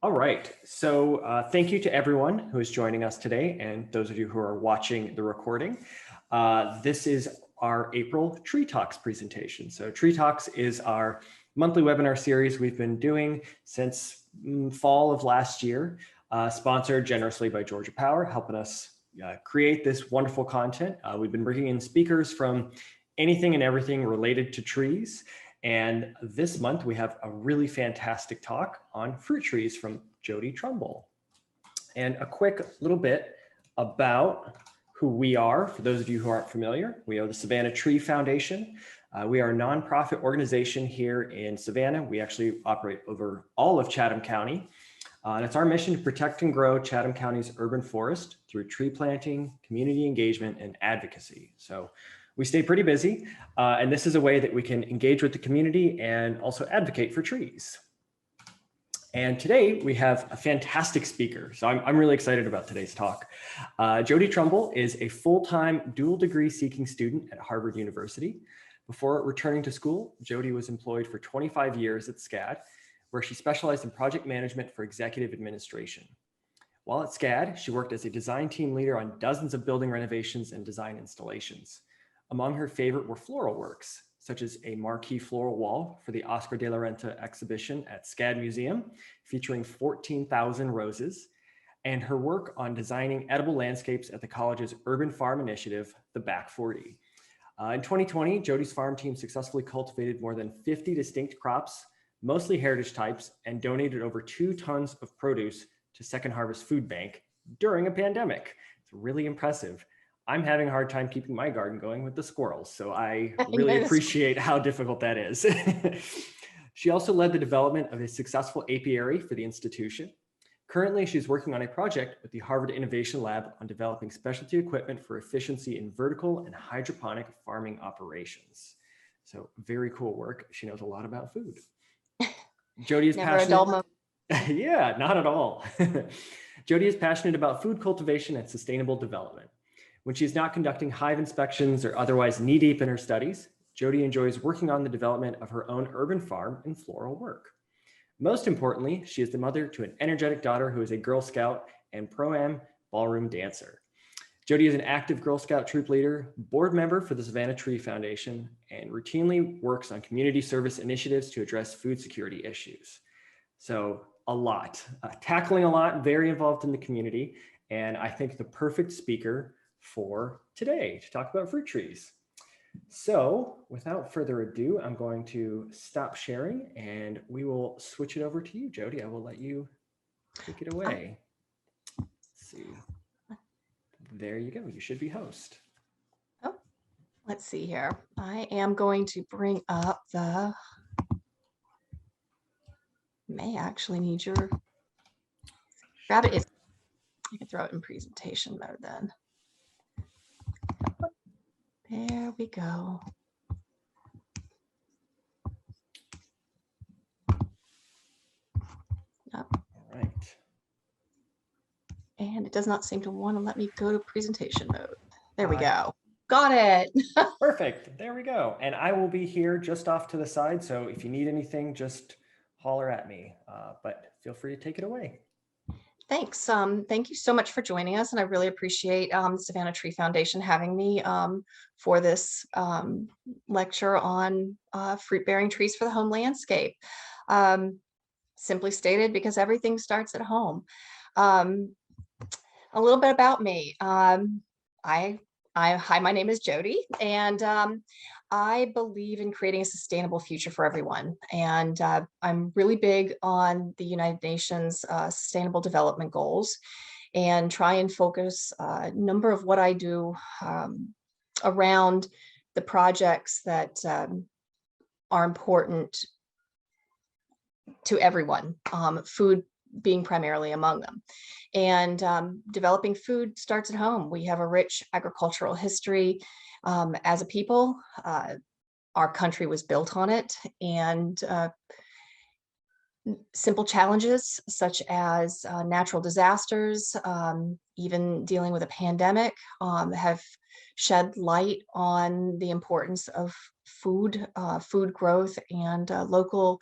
All right. So thank you to everyone who is joining us today and those of you who are watching the recording. This is our April Tree Talks presentation. So Tree Talks is our monthly webinar series we've been doing since fall of last year, sponsored generously by Georgia Power, helping us create this wonderful content. We've been bringing in speakers from anything and everything related to trees. And this month we have a really fantastic talk on fruit trees from Jody Trumbull. And a quick little bit about who we are. For those of you who aren't familiar, we are the Savannah Tree Foundation. We are a nonprofit organization here in Savannah. We actually operate over all of Chatham County. And it's our mission to protect and grow Chatham County's urban forest through tree planting, community engagement, and advocacy. So we stay pretty busy, and this is a way that we can engage with the community and also advocate for trees. And today we have a fantastic speaker. So I'm really excited about today's talk. Jody Trumbull is a full-time dual degree seeking student at Harvard University. Before returning to school, Jody was employed for 25 years at SCAD, where she specialized in project management for executive administration. While at SCAD, she worked as a design team leader on dozens of building renovations and design installations. Among her favorite were floral works, such as a marquee floral wall for the Oscar de la Renta exhibition at SCAD Museum, featuring 14,000 roses, and her work on designing edible landscapes at the college's urban farm initiative, the Back 40. In 2020, Jody's farm team successfully cultivated more than 50 distinct crops, mostly heritage types, and donated over 2 tons of produce to Second Harvest Food Bank during a pandemic. It's really impressive. I'm having a hard time keeping my garden going with the squirrels, so I really appreciate how difficult that is. She also led the development of a successful apiary for the institution. Currently, she's working on a project with the Harvard Innovation Lab on developing specialty equipment for efficiency in vertical and hydroponic farming operations. So very cool work. She knows a lot about food. Jody is Never a dull moment. Yeah, not at all. Jody is passionate about food cultivation and sustainable development. When she's not conducting hive inspections or otherwise knee-deep in her studies, Jody enjoys working on the development of her own urban farm and floral work. Most importantly, she is the mother to an energetic daughter who is a Girl Scout and Pro-Am ballroom dancer. Jody is an active Girl Scout troop leader, board member for the Savannah Tree Foundation, and routinely works on community service initiatives to address food security issues. So a lot, tackling a lot, very involved in the community, and I think the perfect speaker for today to talk about fruit trees. So without further ado, I'm going to stop sharing and we will switch it over to you, Jody. I will let you take it away. Let's see. There you go. You should be host. Oh, let's see here. I am going to bring up the, may actually need your, grab it. I can throw it in presentation mode then. There we go. Oh. All right. And it does not seem to want to let me go to presentation mode. There we go. Got it. Perfect. There we go. And I will be here just off to the side. So if you need anything, just holler at me, but feel free to take it away. Thanks. Thank you so much for joining us. And I really appreciate the Savannah Tree Foundation having me for this lecture on fruit-bearing trees for the home landscape. Simply stated, because everything starts at home. A little bit about me. Hi, my name is Jody, and I believe in creating a sustainable future for everyone. And I'm really big on the United Nations Sustainable Development Goals and try and focus a number of what I do around the projects that are important to everyone, food being primarily among them. And developing food starts at home. We have a rich agricultural history as a people. Our country was built on it, and simple challenges such as natural disasters, even dealing with a pandemic, have shed light on the importance of food growth and local,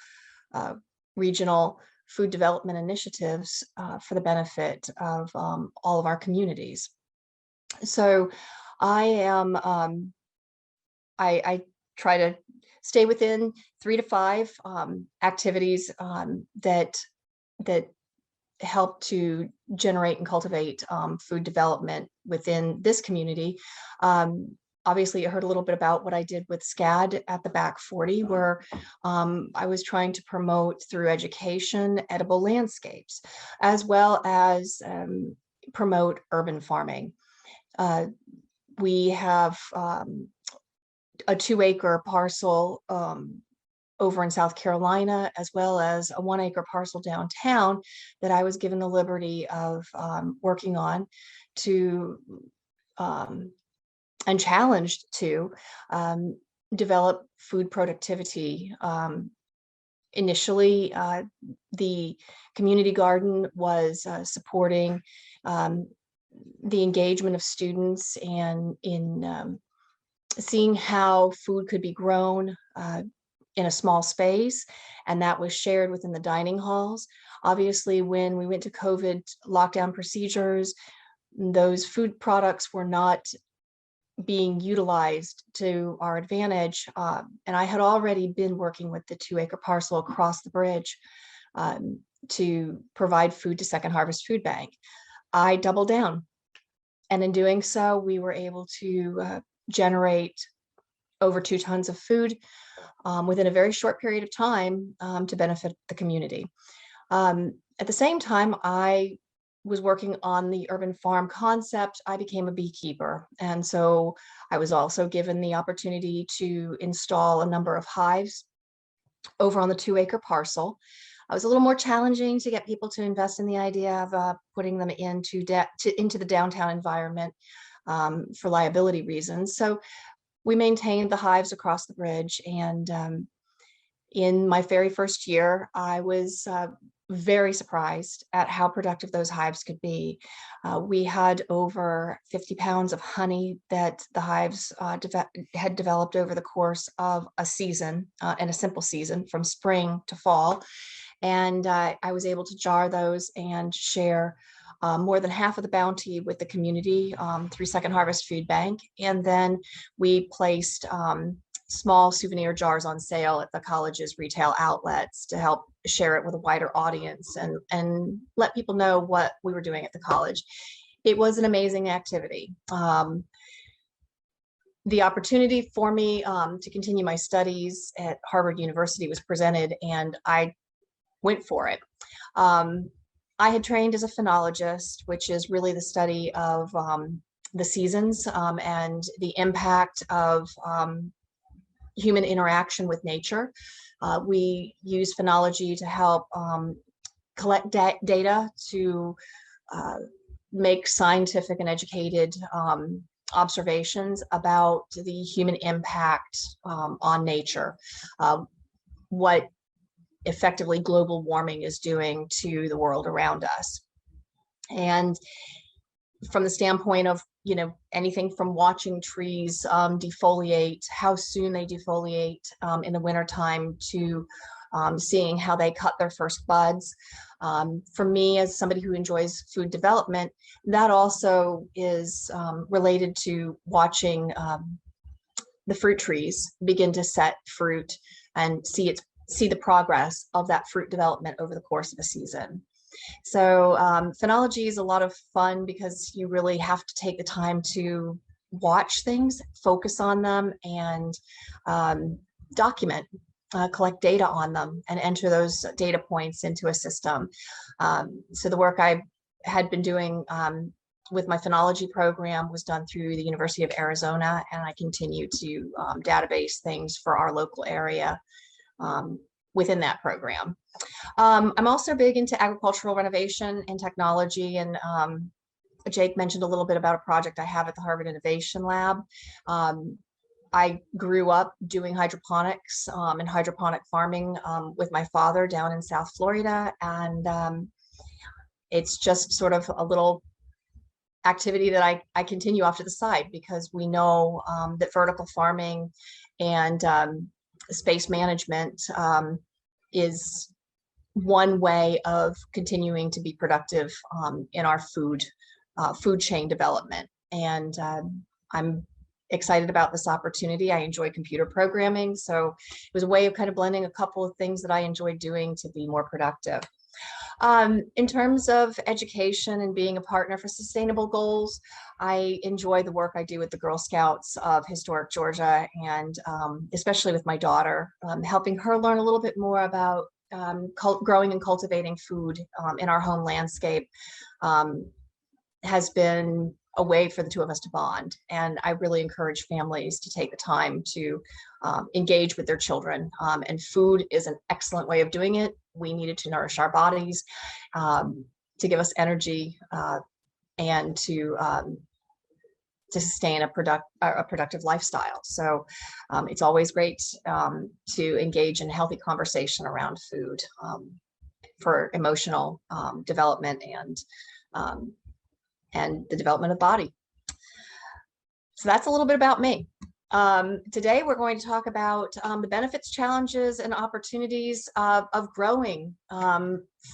regional food development initiatives for the benefit of all of our communities. So I am, I try to stay within 3 to 5 activities that help to generate and cultivate food development within this community. Obviously, you heard a little bit about what I did with SCAD at the Back 40, where I was trying to promote through education edible landscapes, as well as promote urban farming. We have a 2-acre parcel over in South Carolina, as well as a 1-acre parcel downtown that I was given the liberty of working on to and challenged to develop food productivity. Initially, the community garden was supporting the engagement of students and in seeing how food could be grown in a small space, and that was shared within the dining halls. Obviously, when we went to COVID lockdown procedures, those food products were not being utilized to our advantage. And I had already been working with the 2-acre parcel across the bridge to provide food to Second Harvest Food Bank. I doubled down. And in doing so, we were able to generate over 2 tons of food within a very short period of time to benefit the community. At the same time, I was working on the urban farm concept. I became a beekeeper. And so I was also given the opportunity to install a number of hives over on the 2-acre parcel. It was a little more challenging to get people to invest in the idea of putting them into the downtown environment for liability reasons. So we maintained the hives across the bridge. And in my very first year, I was very surprised at how productive those hives could be. We had over 50 pounds of honey that the hives had developed over the course of a season, and a simple season from spring to fall. And I was able to jar those and share more than half of the bounty with the community through Second Harvest Food Bank. And then we placed small souvenir jars on sale at the college's retail outlets to help share it with a wider audience and let people know what we were doing at the college. It was an amazing activity. The opportunity for me to continue my studies at Harvard University was presented, and I went for it. I had trained as a phenologist, which is really the study of the seasons and the impact of human interaction with nature. We use phenology to help collect data to make scientific and educated observations about the human impact on nature, what effectively global warming is doing to the world around us. And from the standpoint of, anything from watching trees defoliate, how soon they defoliate in the wintertime, to seeing how they cut their first buds. For me, as somebody who enjoys food development, that also is related to watching the fruit trees begin to set fruit and see the progress of that fruit development over the course of a season. So phenology is a lot of fun because you really have to take the time to watch things, focus on them, and document, collect data on them, and enter those data points into a system. So the work I had been doing with my phenology program was done through the University of Arizona, and I continue to database things for our local area within that program. I'm also big into agricultural renovation and technology, and Jake mentioned a little bit about a project I have at the Harvard Innovation Lab. I grew up doing hydroponics and hydroponic farming with my father down in South Florida, and it's just sort of a little activity that I continue off to the side, because we know that vertical farming and space management is one way of continuing to be productive in our food chain development. And I'm excited about this opportunity. I enjoy computer programming, so it was a way of kind of blending a couple of things that I enjoy doing to be more productive. In terms of education and being a partner for sustainable goals, I enjoy the work I do with the Girl Scouts of Historic Georgia, and especially with my daughter, helping her learn a little bit more about growing and cultivating food in our home landscape has been a way for the two of us to bond. And I really encourage families to take the time to engage with their children. And food is an excellent way of doing it. We need it to nourish our bodies, to give us energy, and to sustain a productive lifestyle. So it's always great to engage in healthy conversation around food for emotional development and the development of body. So that's a little bit about me. Today, we're going to talk about the benefits, challenges, and opportunities of growing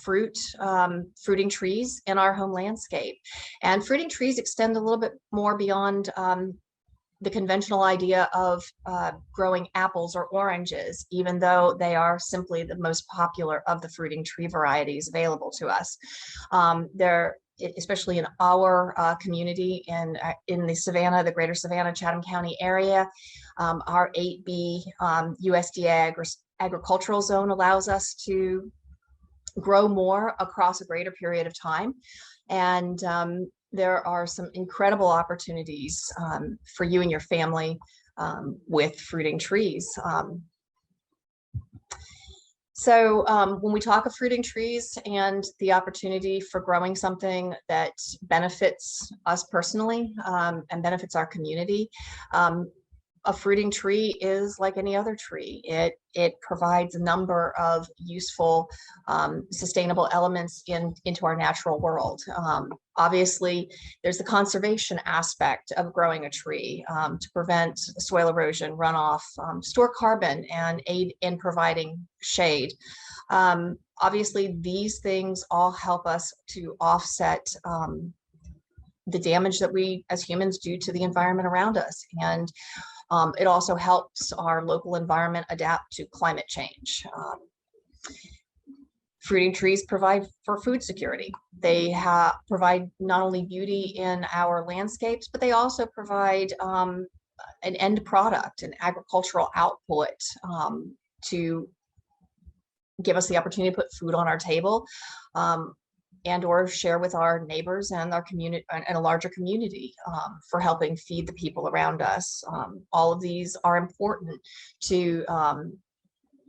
fruiting trees in our home landscape. And fruiting trees extend a little bit more beyond the conventional idea of growing apples or oranges, even though they are simply the most popular of the fruiting tree varieties available to us. They're especially in our community in the Savannah, the greater Savannah, Chatham County area. Our 8B USDA agricultural zone allows us to grow more across a greater period of time. And there are some incredible opportunities for you and your family with fruiting trees. So when we talk of fruiting trees and the opportunity for growing something that benefits us personally and benefits our community, a fruiting tree is like any other tree. It provides a number of useful, sustainable elements into our natural world. Obviously, there's the conservation aspect of growing a tree to prevent soil erosion, runoff, store carbon, and aid in providing shade. Obviously, these things all help us to offset the damage that we as humans do to the environment around us. And it also helps our local environment adapt to climate change. Fruiting trees provide for food security. They provide not only beauty in our landscapes, but they also provide an end product, an agricultural output to give us the opportunity to put food on our table and or share with our neighbors and our community and a larger community for helping feed the people around us. All of these are important to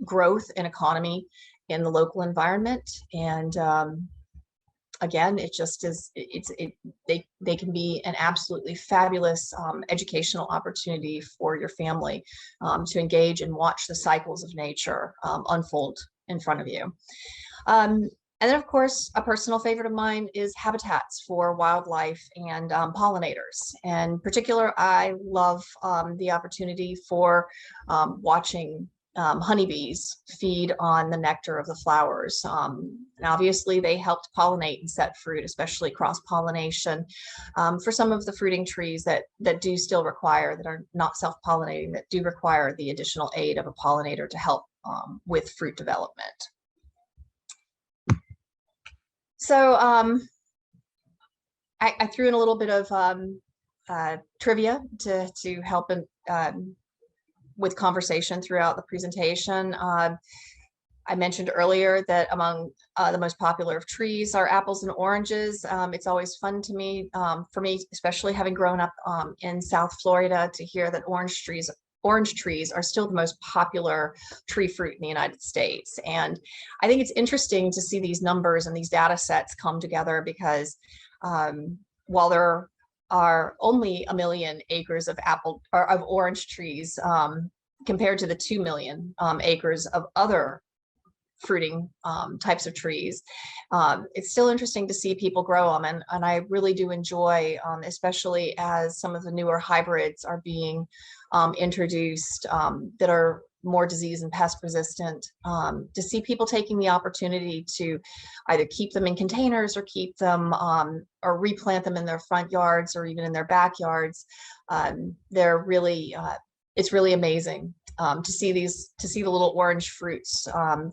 growth and economy in the local environment. And again, it just is, they can be an absolutely fabulous educational opportunity for your family to engage and watch the cycles of nature unfold in front of you. And then, of course, a personal favorite of mine is habitats for wildlife and pollinators. In particular, I love the opportunity for watching honeybees feed on the nectar of the flowers. And obviously, they help to pollinate and set fruit, especially cross-pollination for some of the fruiting trees that do still require, that are not self-pollinating, that do require the additional aid of a pollinator to help with fruit development. So I threw in a little bit of trivia to help with conversation throughout the presentation. I mentioned earlier that among the most popular of trees are apples and oranges. It's always fun to me, for me, especially having grown up in South Florida, to hear that orange trees are still the most popular tree fruit in the United States. And I think it's interesting to see these numbers and these data sets come together because while there are only 1 million acres of orange trees compared to the 2 million acres of other fruiting types of trees, it's still interesting to see people grow them. And I really do enjoy, especially as some of the newer hybrids are being introduced that are more disease and pest resistant. To see people taking the opportunity to either keep them in containers or keep them or replant them in their front yards or even in their backyards, they're really it's really amazing to see the little orange fruits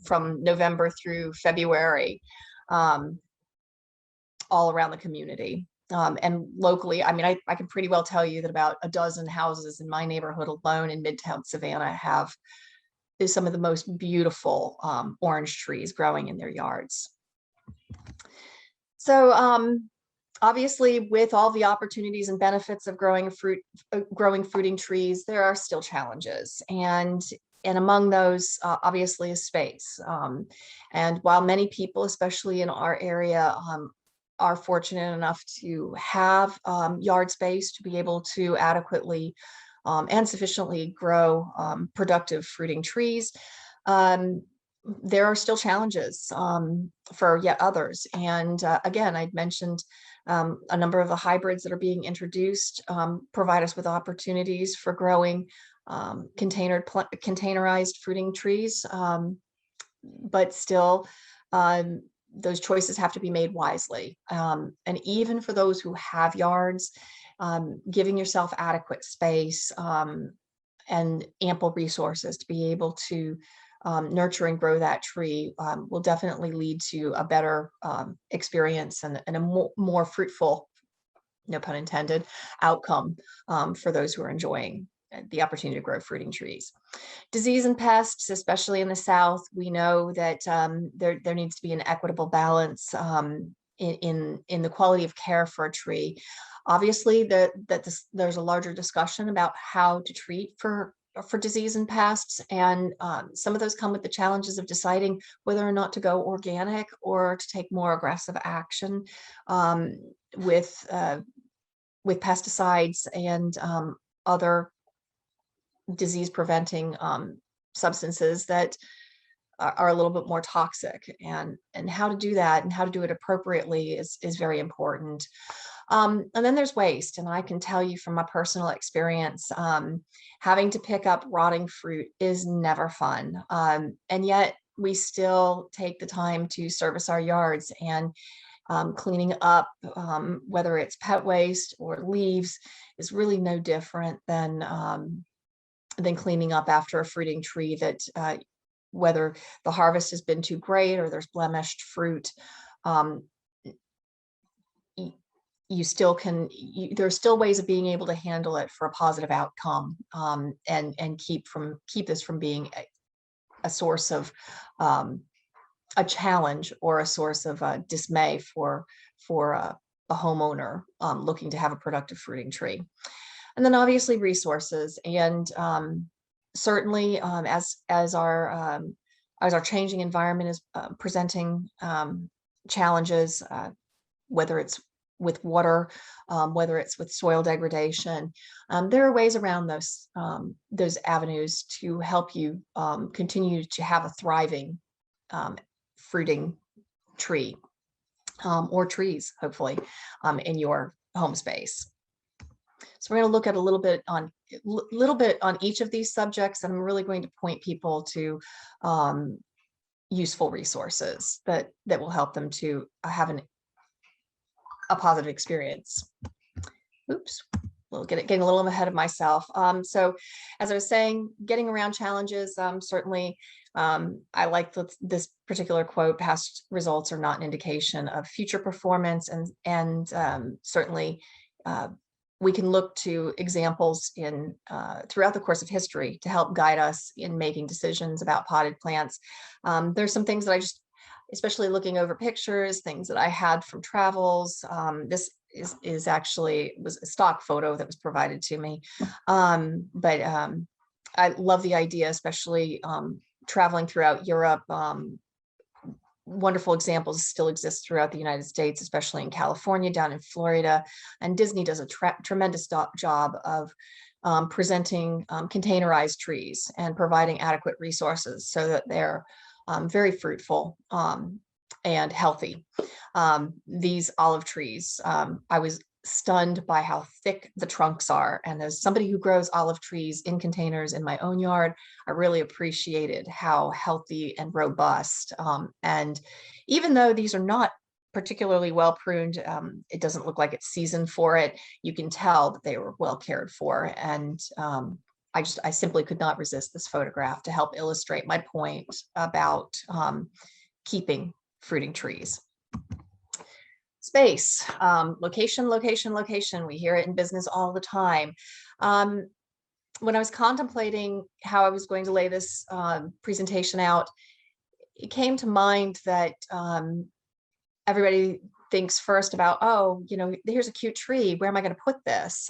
from November through February all around the community. And locally, I mean, I can pretty well tell you that about a dozen houses in my neighborhood alone in Midtown Savannah have some of the most beautiful orange trees growing in their yards. So obviously, with all the opportunities and benefits of growing fruiting trees, there are still challenges. And among those, obviously, is space. And while many people, especially in our area, are fortunate enough to have yard space to be able to adequately and sufficiently grow productive fruiting trees, there are still challenges for yet others. And again, I'd mentioned a number of the hybrids that are being introduced provide us with opportunities for growing containerized fruiting trees, but still those choices have to be made wisely. And even for those who have yards, giving yourself adequate space and ample resources to be able to nurture and grow that tree will definitely lead to a better experience and a more fruitful, no pun intended, outcome for those who are enjoying the opportunity to grow fruiting trees. Disease and pests, especially in the South, we know that there needs to be an equitable balance in the quality of care for a tree. Obviously, there's a larger discussion about how to treat for disease and pests, and some of those come with the challenges of deciding whether or not to go organic or to take more aggressive action with pesticides and other disease preventing substances that are a little bit more toxic, and how to do that and how to do it appropriately is very important. And then there's waste, and I can tell you from my personal experience, having to pick up rotting fruit is never fun, and yet we still take the time to service our yards, and cleaning up, whether it's pet waste or leaves, is really no different than cleaning up after a fruiting tree that whether the harvest has been too great or there's blemished fruit, you still can, there's still ways of being able to handle it for a positive outcome, and keep this from being a source of a challenge or a source of dismay for a homeowner looking to have a productive fruiting tree. And then obviously resources, and certainly as our changing environment is presenting challenges, whether it's with water, whether it's with soil degradation, there are ways around those avenues to help you continue to have a thriving fruiting tree or trees, hopefully, in your home space. So we're going to look at a little bit on each of these subjects, and I'm really going to point people to useful resources that will help them to have a positive experience. Oops, getting a little ahead of myself. So as I was saying, getting around challenges, certainly I like this particular quote: past results are not an indication of future performance, and certainly we can look to examples in throughout the course of history to help guide us in making decisions about potted plants. There's some things that I just, especially looking over pictures, things that I had from travels. This is actually was a stock photo that was provided to me, but I love the idea, especially traveling throughout Europe. Wonderful examples still exist throughout the United States, especially in California, down in Florida, and Disney does a tremendous job of presenting containerized trees and providing adequate resources so that they're very fruitful and healthy. These olive trees, I was stunned by how thick the trunks are. And as somebody who grows olive trees in containers in my own yard, I really appreciated how healthy and robust. And even though these are not particularly well pruned, it doesn't look like it's seasoned for it. You can tell that they were well cared for. And I simply could not resist this photograph to help illustrate my point about keeping fruiting trees. Space, location, location, location. We hear it in business all the time. When I was contemplating how I was going to lay this presentation out, it came to mind that everybody thinks first about, oh, here's a cute tree. Where am I going to put this?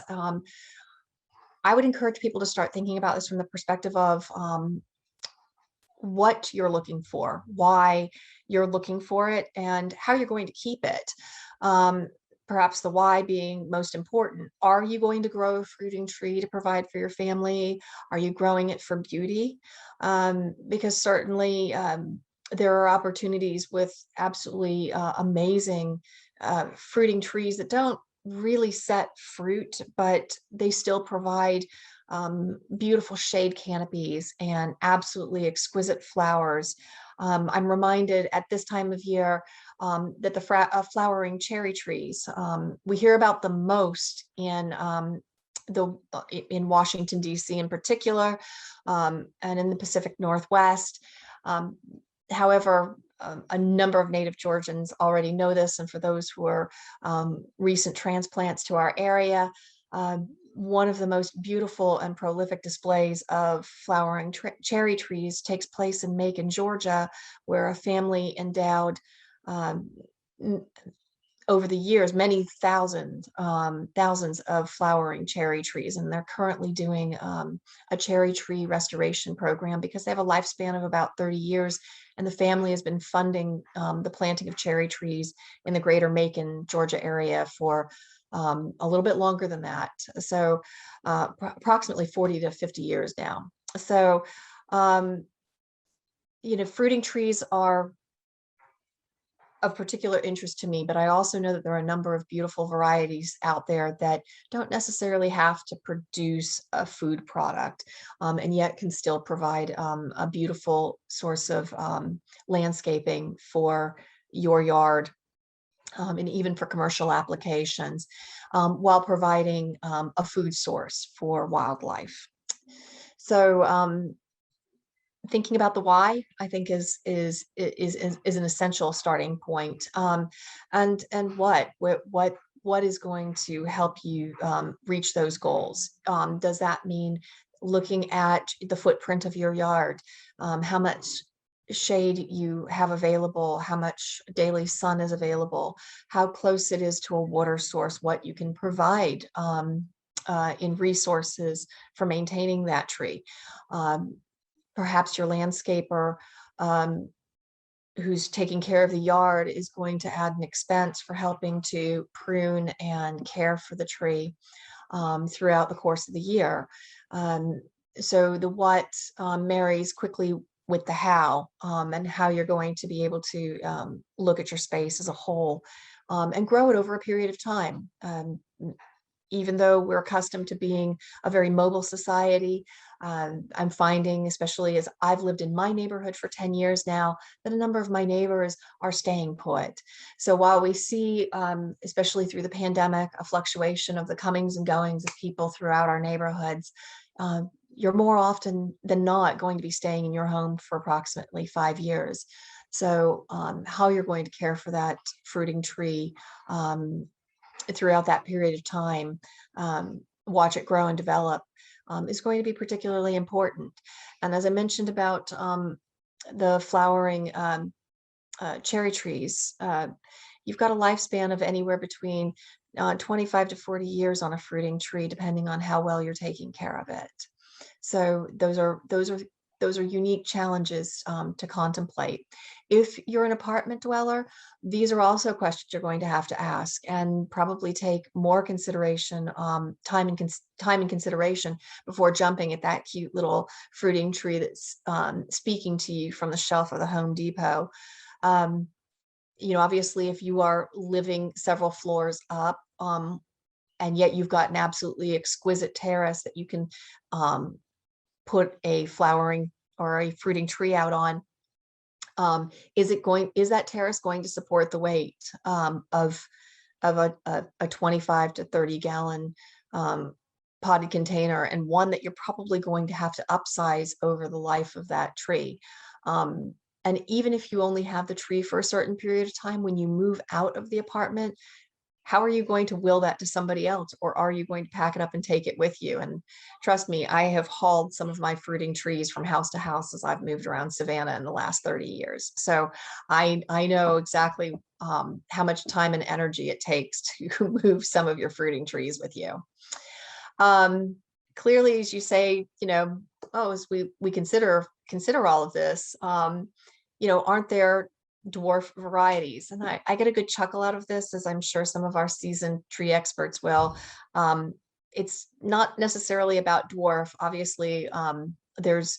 I would encourage people to start thinking about this from the perspective of what you're looking for, why you're looking for it, and how you're going to keep it. Perhaps the why being most important. Are you going to grow a fruiting tree to provide for your family? Are you growing it for beauty? Because certainly there are opportunities with absolutely amazing fruiting trees that don't really set fruit, but they still provide beautiful shade canopies and absolutely exquisite flowers. I'm reminded at this time of year that the flowering cherry trees, we hear about them most in Washington, D.C. in particular, and in the Pacific Northwest. However, a number of native Georgians already know this, and for those who are recent transplants to our area, one of the most beautiful and prolific displays of flowering cherry trees takes place in Macon, Georgia, where a family endowed over the years many thousands of flowering cherry trees, and they're currently doing a cherry tree restoration program because they have a lifespan of about 30 years, and the family has been funding the planting of cherry trees in the greater Macon, Georgia area for a little bit longer than that. So approximately 40 to 50 years now. So, fruiting trees are of particular interest to me, but I also know that there are a number of beautiful varieties out there that don't necessarily have to produce a food product, and yet can still provide a beautiful source of landscaping for your yard, and even for commercial applications, while providing a food source for wildlife. So thinking about the why, I think is an essential starting point. And what is going to help you reach those goals? Does that mean looking at the footprint of your yard, how much shade you have available, how much daily sun is available, how close it is to a water source, what you can provide in resources for maintaining that tree. Perhaps your landscaper who's taking care of the yard is going to add an expense for helping to prune and care for the tree throughout the course of the year. So the what marries quickly with the how, and how you're going to be able to look at your space as a whole and grow it over a period of time. Even though we're accustomed to being a very mobile society, I'm finding, especially as I've lived in my neighborhood for 10 years now, that a number of my neighbors are staying put. So while we see, especially through the pandemic, a fluctuation of the comings and goings of people throughout our neighborhoods, you're more often than not going to be staying in your home for approximately 5 years. So how you're going to care for that fruiting tree throughout that period of time, watch it grow and develop, is going to be particularly important. And as I mentioned about the flowering cherry trees, you've got a lifespan of anywhere between 25 to 40 years on a fruiting tree, depending on how well you're taking care of it. So those are unique challenges to contemplate. If you're an apartment dweller, these are also questions you're going to have to ask, and probably take more consideration, time and consideration before jumping at that cute little fruiting tree that's speaking to you from the shelf of the Home Depot. Obviously, if you are living several floors up, and yet you've got an absolutely exquisite terrace that you can put a flowering or a fruiting tree out on. Is that terrace going to support the weight of a 25 to 30 gallon potted container, and one that you're probably going to have to upsize over the life of that tree? And even if you only have the tree for a certain period of time, when you move out of the apartment, how are you going to will that to somebody else? Or are you going to pack it up and take it with you? And trust me, I have hauled some of my fruiting trees from house to house as I've moved around Savannah in the last 30 years. So I know exactly how much time and energy it takes to move some of your fruiting trees with you. Clearly, as you say, as we consider all of this, aren't there dwarf varieties? And I get a good chuckle out of this, as I'm sure some of our seasoned tree experts will. It's not necessarily about dwarf. Obviously, there's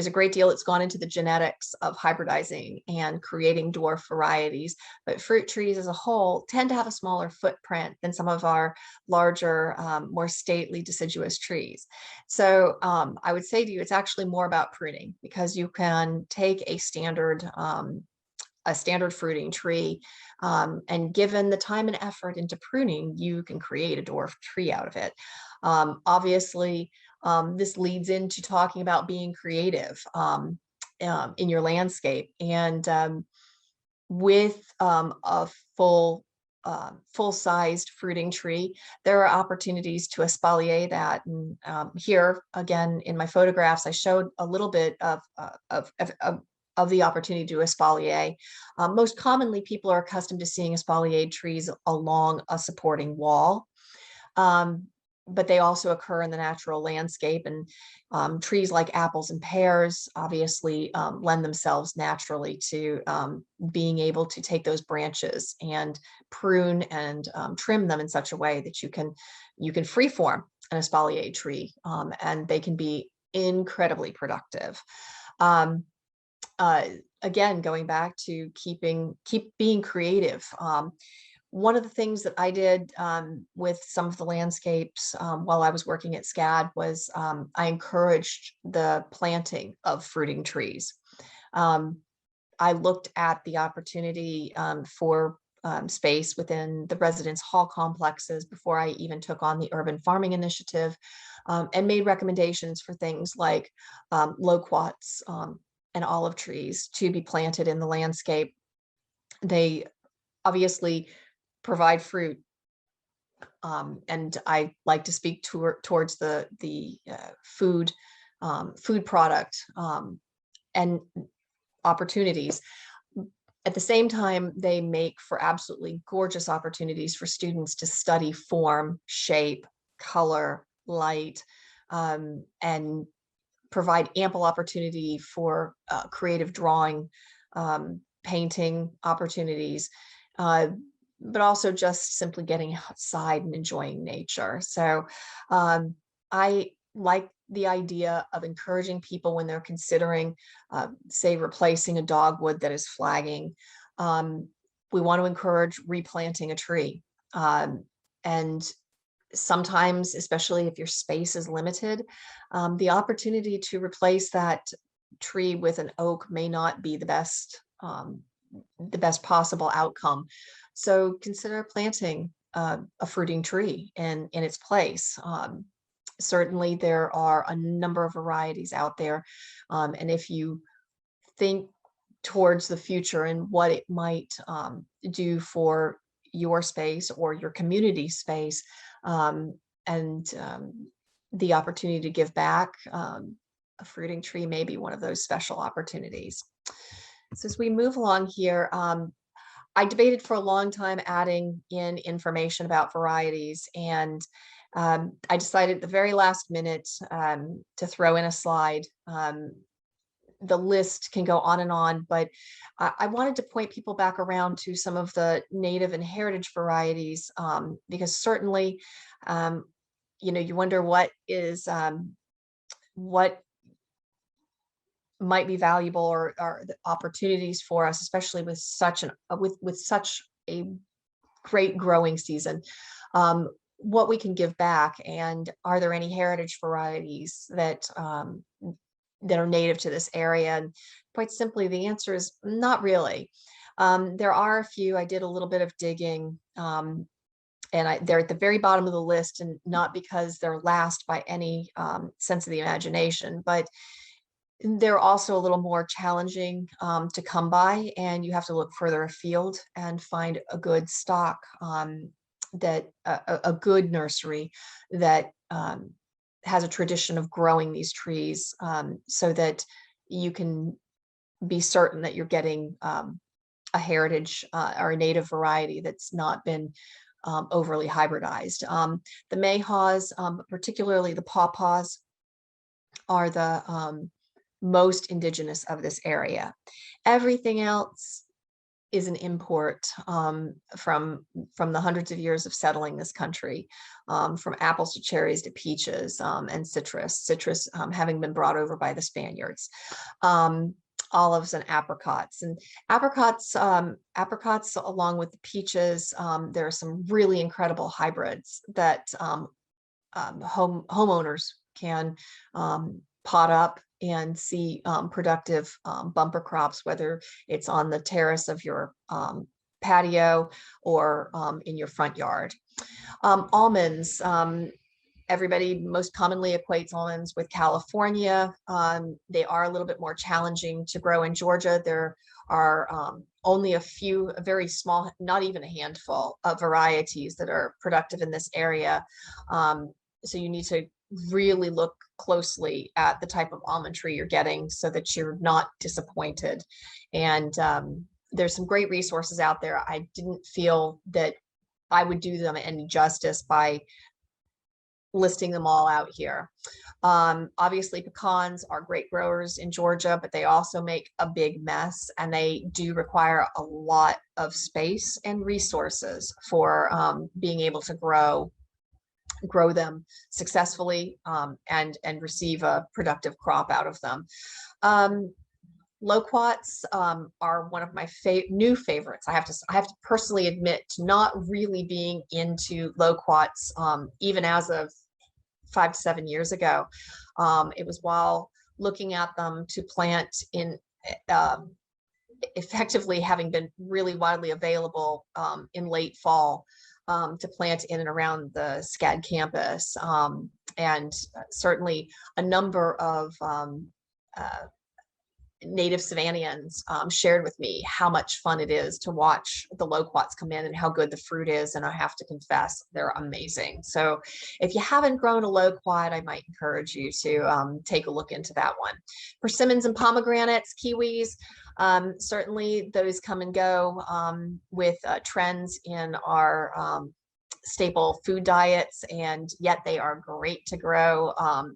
a great deal that's gone into the genetics of hybridizing and creating dwarf varieties, but fruit trees as a whole tend to have a smaller footprint than some of our larger, more stately deciduous trees. So I would say to you, it's actually more about pruning, because you can take a standard fruiting tree, and given the time and effort into pruning, you can create a dwarf tree out of it. Obviously, this leads into talking about being creative in your landscape, and with a full-sized fruiting tree, there are opportunities to espalier that. And here again in my photographs, I showed a little bit of the opportunity to espalier. Most commonly, people are accustomed to seeing espaliered trees along a supporting wall, but they also occur in the natural landscape. And trees like apples and pears obviously lend themselves naturally to being able to take those branches and prune and trim them in such a way that you can freeform an espaliered tree, and they can be incredibly productive. Again, going back to keep being creative. One of the things that I did with some of the landscapes while I was working at SCAD was I encouraged the planting of fruiting trees. I looked at the opportunity for space within the residence hall complexes before I even took on the urban farming initiative, and made recommendations for things like loquats and olive trees to be planted in the landscape. They obviously provide fruit, and I like to speak towards the food product and opportunities. At the same time, they make for absolutely gorgeous opportunities for students to study form, shape, color, light, and provide ample opportunity for creative drawing, painting opportunities, but also just simply getting outside and enjoying nature. So I like the idea of encouraging people when they're considering, say, replacing a dogwood that is flagging. We want to encourage replanting a tree. And sometimes, especially if your space is limited, the opportunity to replace that tree with an oak may not be the best possible outcome. So consider planting a fruiting tree in its place. Certainly there are a number of varieties out there. And if you think towards the future and what it might do for your space or your community space, and the opportunity to give back, a fruiting tree may be one of those special opportunities. So as we move along here, I debated for a long time adding in information about varieties, and I decided at the very last minute to throw in a slide. The list can go on and on, but I wanted to point people back around to some of the native and heritage varieties, because certainly, you wonder what might be valuable or the opportunities for us, especially with such a great growing season. what we can give back, and are there any heritage varieties that that are native to this area? And quite simply, the answer is not really. There are a few. I did a little bit of digging, and they're at the very bottom of the list, and not because they're last by any sense of the imagination, but they're also a little more challenging to come by, and you have to look further afield and find a good stock, that a good nursery that has a tradition of growing these trees, so that you can be certain that you're getting a heritage or a native variety that's not been overly hybridized. The mayhaws, particularly the pawpaws, are the most indigenous of this area. Everything else is an import from the hundreds of years of settling this country, from apples to cherries to peaches, and citrus having been brought over by the Spaniards. Olives and apricots. And apricots along with the peaches, there are some really incredible hybrids that homeowners can pot up and see productive bumper crops, whether it's on the terrace of your patio or in your front yard. Almonds. Everybody most commonly equates almonds with California. They are a little bit more challenging to grow in Georgia. There are only a few, a very small, not even a handful of varieties that are productive in this area. So you need to really look closely at the type of almond tree you're getting so that you're not disappointed. And there's some great resources out there. I didn't feel that I would do them any justice by listing them all out here. Obviously, pecans are great growers in Georgia, but they also make a big mess, and they do require a lot of space and resources for being able to grow them successfully, and receive a productive crop out of them. Loquats are one of my new favorites. I have to personally admit to not really being into loquats, even as of 5 to 7 years ago. It was while looking at them to plant in, effectively having been really widely available in late fall, to plant in and around the SCAD campus, and certainly a number of native Savannians shared with me how much fun it is to watch the loquats come in and how good the fruit is. And I have to confess, they're amazing. So if you haven't grown a loquat, I might encourage you to take a look into that one. Persimmons and pomegranates, kiwis, certainly those come and go with trends in our staple food diets, and yet they are great to grow.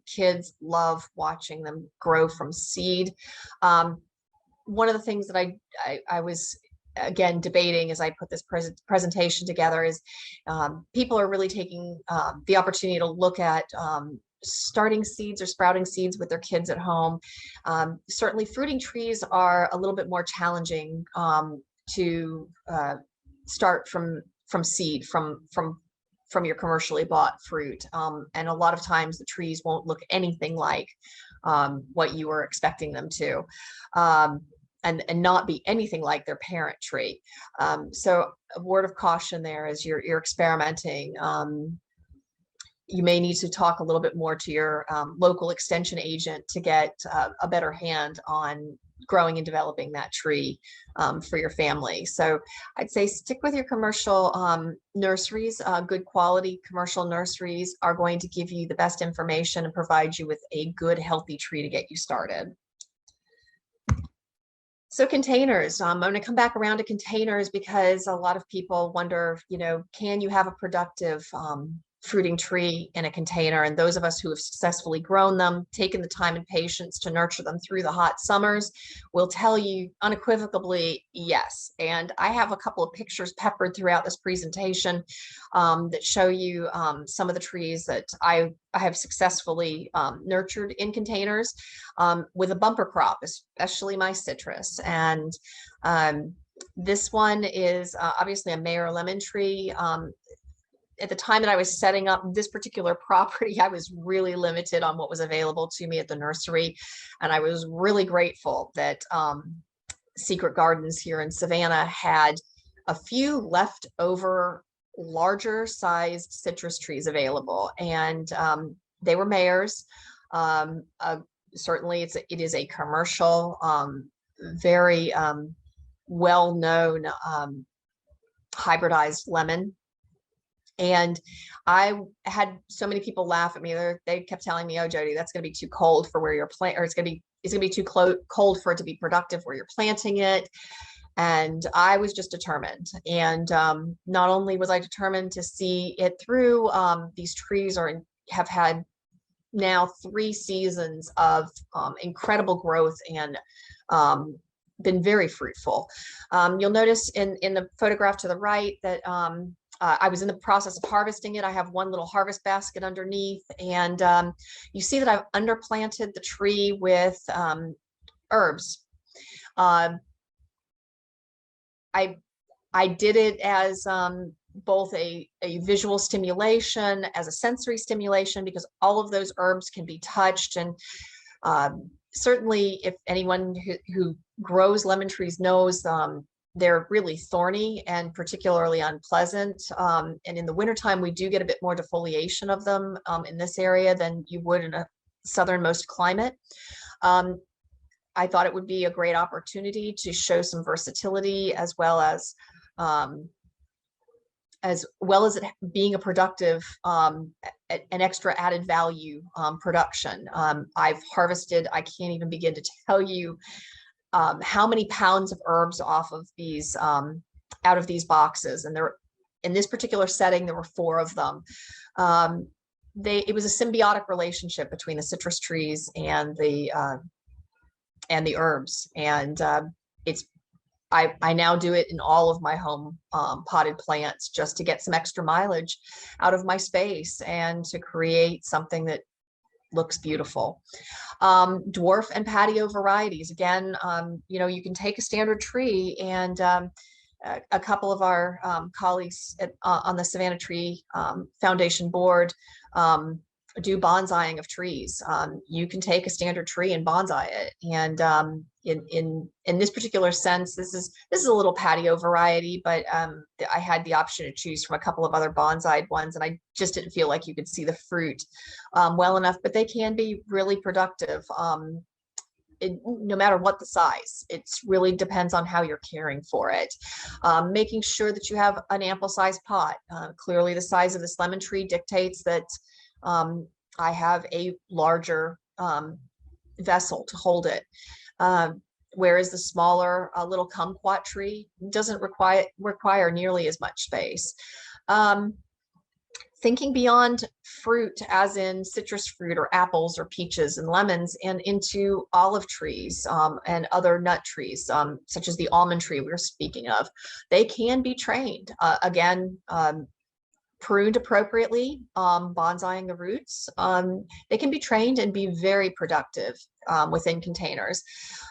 Kids love watching them grow from seed. One of the things that I was again debating as I put this presentation together is people are really taking the opportunity to look at starting seeds or sprouting seeds with their kids at home. Certainly fruiting trees are a little bit more challenging to start from seed, from your commercially bought fruit. And a lot of times the trees won't look anything like what you were expecting them to, and not be anything like their parent tree. So a word of caution there as you're experimenting. You may need to talk a little bit more to your local extension agent to get a better hand on growing and developing that tree for your family. So I'd say stick with your commercial nurseries. Good quality commercial nurseries are going to give you the best information and provide you with a good, healthy tree to get you started. So containers, I'm going to come back around to containers because a lot of people wonder, can you have a productive fruiting tree in a container? And those of us who have successfully grown them, taken the time and patience to nurture them through the hot summers, will tell you unequivocally yes. And I have a couple of pictures peppered throughout this presentation that show you some of the trees that I have successfully nurtured in containers with a bumper crop, especially my citrus. And this one is obviously a Mayor lemon tree. at the time that I was setting up this particular property, I was really limited on what was available to me at the nursery. And I was really grateful that Secret Gardens here in Savannah had a few leftover larger sized citrus trees available. And they were Mayors. Certainly it is a commercial, very well-known hybridized lemon. And I had so many people laugh at me. They kept telling me, "Oh, Jody, that's going to be too cold for where you're planting, or it's going to be too cold for it to be productive where you're planting it." And I was just determined. And not only was I determined to see it through, these trees have had now 3 seasons of incredible growth and been very fruitful. You'll notice in the photograph to the right that I was in the process of harvesting it. I have one little harvest basket underneath, and you see that I've underplanted the tree with herbs. I did it as both a visual stimulation, as a sensory stimulation, because all of those herbs can be touched. And certainly if anyone who grows lemon trees knows they're really thorny and particularly unpleasant. And in the wintertime, we do get a bit more defoliation of them in this area than you would in a southernmost climate. I thought it would be a great opportunity to show some versatility, as well as it being a productive, an extra added value production. I've harvested, I can't even begin to tell you how many pounds of herbs off of these, out of these boxes. And in this particular setting, there were 4 of them. It was a symbiotic relationship between the citrus trees and the herbs. And I now do it in all of my home potted plants, just to get some extra mileage out of my space and to create something that looks beautiful. Dwarf and patio varieties. Again, you can take a standard tree, and a couple of our colleagues on the Savannah Tree Foundation board do bonsaiing of trees. You can take a standard tree and bonsai it. And in this particular sense, this is a little patio variety, but I had the option to choose from a couple of other bonsaied ones, and I just didn't feel like you could see the fruit well enough. But they can be really productive, no matter what the size. It really depends on how you're caring for it. Making sure that you have an ample size pot. Clearly, the size of this lemon tree dictates that I have a larger vessel to hold it. Whereas the smaller little kumquat tree doesn't require nearly as much space. Thinking beyond fruit, as in citrus fruit or apples or peaches and lemons, and into olive trees and other nut trees, such as the almond tree we were speaking of. They can be trained. Again, pruned appropriately, bonsaiing the roots. They can be trained and be very productive within containers.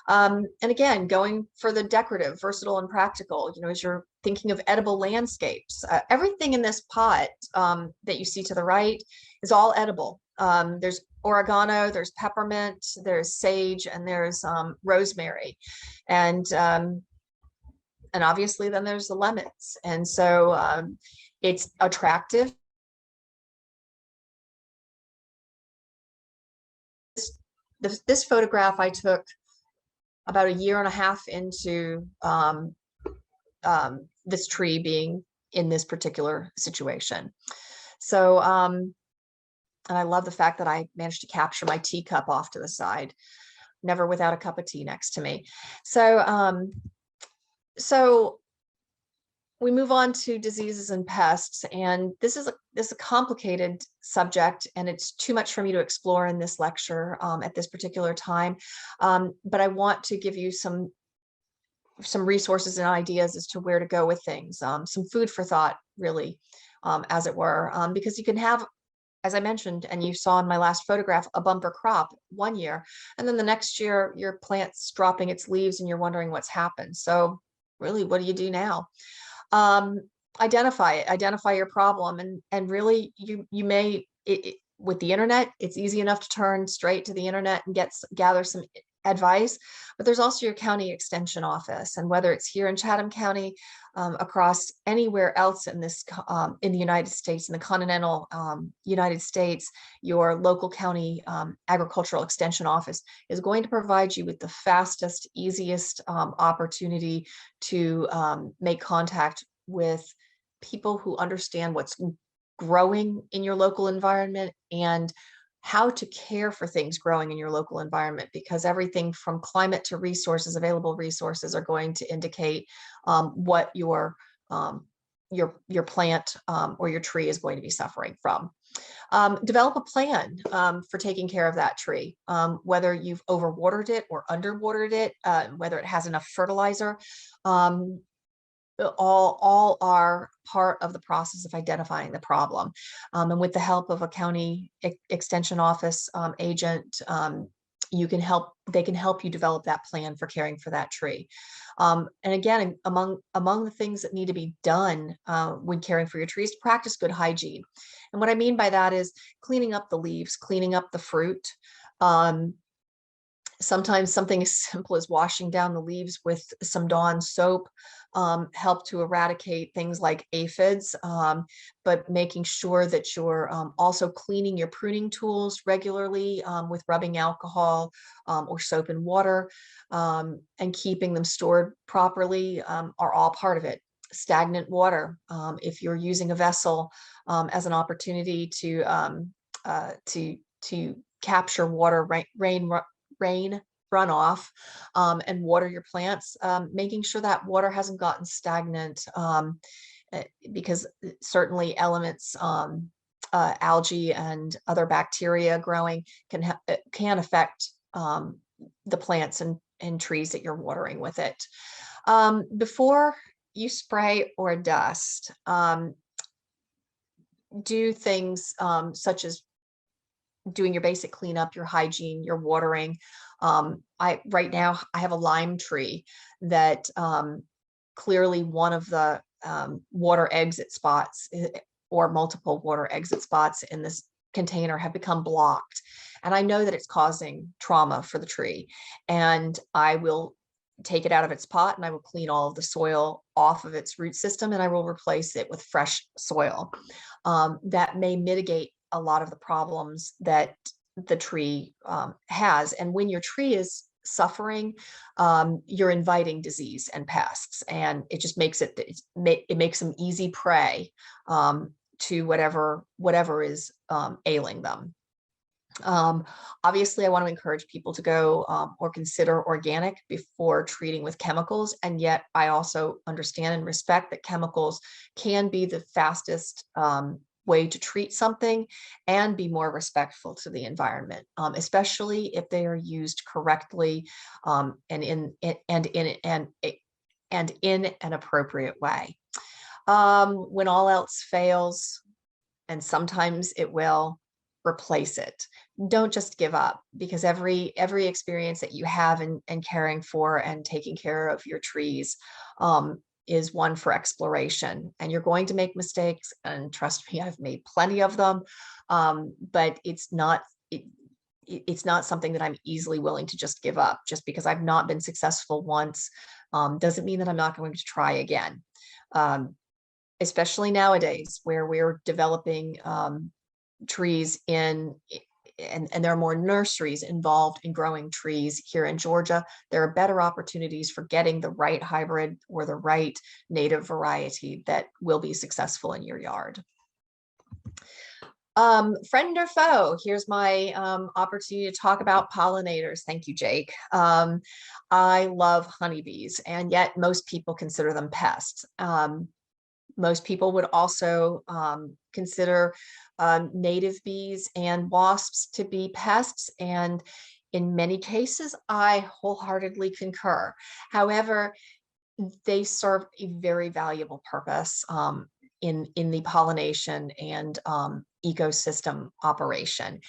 And again, going for the decorative, versatile, and practical, as you're thinking of edible landscapes, everything in this pot that you see to the right is all edible. There's oregano, there's peppermint, there's sage, and there's rosemary. And obviously then there's the lemons. And so it's attractive. This photograph I took about 1.5 years into this tree being in this particular situation. So, and I love the fact that I managed to capture my teacup off to the side, never without a cup of tea next to me. So, so we move on to diseases and pests, and this is a complicated subject, and it's too much for me to explore in this lecture at this particular time. But I want to give you some resources and ideas as to where to go with things, some food for thought, really, as it were, because you can have, as I mentioned, and you saw in my last photograph, a bumper crop one year, and then the next year your plant's dropping its leaves and you're wondering what's happened. So really, what do you do now? identify your problem, and really you may, with the internet, it's easy enough to turn straight to the internet and gather some advice, but there's also your county extension office, and whether it's here in Chatham County, across anywhere else in this in the United States, in the continental United States, your local county agricultural extension office is going to provide you with the fastest, easiest opportunity to make contact with people who understand what's growing in your local environment and how to care for things growing in your local environment, because everything from climate to resources, available resources, are going to indicate what your plant or your tree is going to be suffering from. Develop a plan for taking care of that tree, whether you've overwatered it or underwatered it, whether it has enough fertilizer. All are part of the process of identifying the problem. And with the help of a county extension office agent, they can help you develop that plan for caring for that tree. And again, among the things that need to be done when caring for your trees, practice good hygiene. And what I mean by that is cleaning up the leaves, cleaning up the fruit. Sometimes something as simple as washing down the leaves with some Dawn soap help to eradicate things like aphids, but making sure that you're also cleaning your pruning tools regularly with rubbing alcohol or soap and water, and keeping them stored properly are all part of it. Stagnant water, if you're using a vessel as an opportunity to capture water, rain runoff, and water your plants, making sure that water hasn't gotten stagnant, because certainly elements, algae and other bacteria growing can affect the plants and trees that you're watering with it. Before you spray or dust, do things such as doing your basic cleanup, your hygiene, your watering. Right now I have a lime tree that clearly one of the water exit spots or multiple water exit spots in this container have become blocked. And I know that it's causing trauma for the tree. And I will take it out of its pot and I will clean all of the soil off of its root system and I will replace it with fresh soil. That may mitigate a lot of the problems that the tree has. And when your tree is suffering, you're inviting disease and pests, and it just makes it makes them easy prey to whatever is ailing them. Obviously, I want to encourage people to go or consider organic before treating with chemicals. And yet I also understand and respect that chemicals can be the fastest way to treat something and be more respectful to the environment, especially if they are used correctly and in an appropriate way. When all else fails, and sometimes it will, replace it. Don't just give up, because every experience that you have in caring for and taking care of your trees is one for exploration, and you're going to make mistakes, and trust me, I've made plenty of them, but it's not something that I'm easily willing to just give up. Just because I've not been successful once doesn't mean that I'm not going to try again, especially nowadays where we're developing trees and there are more nurseries involved in growing trees here in Georgia. There are better opportunities for getting the right hybrid or the right native variety that will be successful in your yard. Friend or foe, here's my opportunity to talk about pollinators. Thank you, Jake. I love honeybees, and yet most people consider them pests. Most people would also consider native bees and wasps to be pests, and in many cases, I wholeheartedly concur. However, they serve a very valuable purpose in the pollination and ecosystem operation.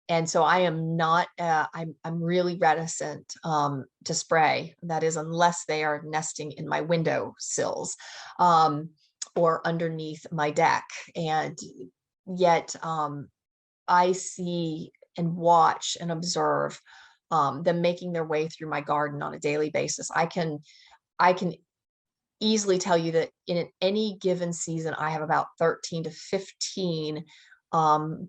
And so I am not, I'm really reticent to spray. That is, unless they are nesting in my window sills or underneath my deck. And yet I see and watch and observe them making their way through my garden on a daily basis. I can easily tell you that in any given season, I have about 13 to 15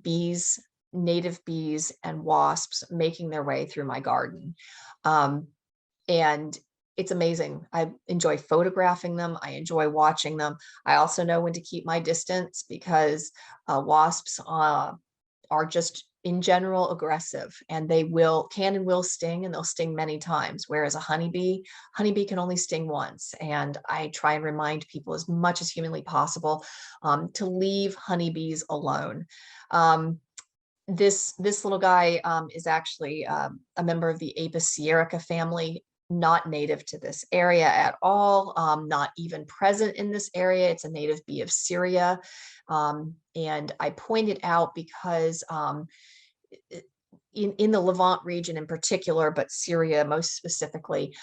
bees, native bees and wasps making their way through my garden. And it's amazing. I enjoy photographing them. I enjoy watching them. I also know when to keep my distance because wasps are just in general aggressive, and they can and will sting, and they'll sting many times. Whereas a honeybee can only sting once. And I try and remind people as much as humanly possible to leave honeybees alone. This little guy is actually a member of the Apicireca family, not native to this area at all, not even present in this area. It's a native bee of Syria. And I point it out because in the Levant region in particular, but Syria most specifically,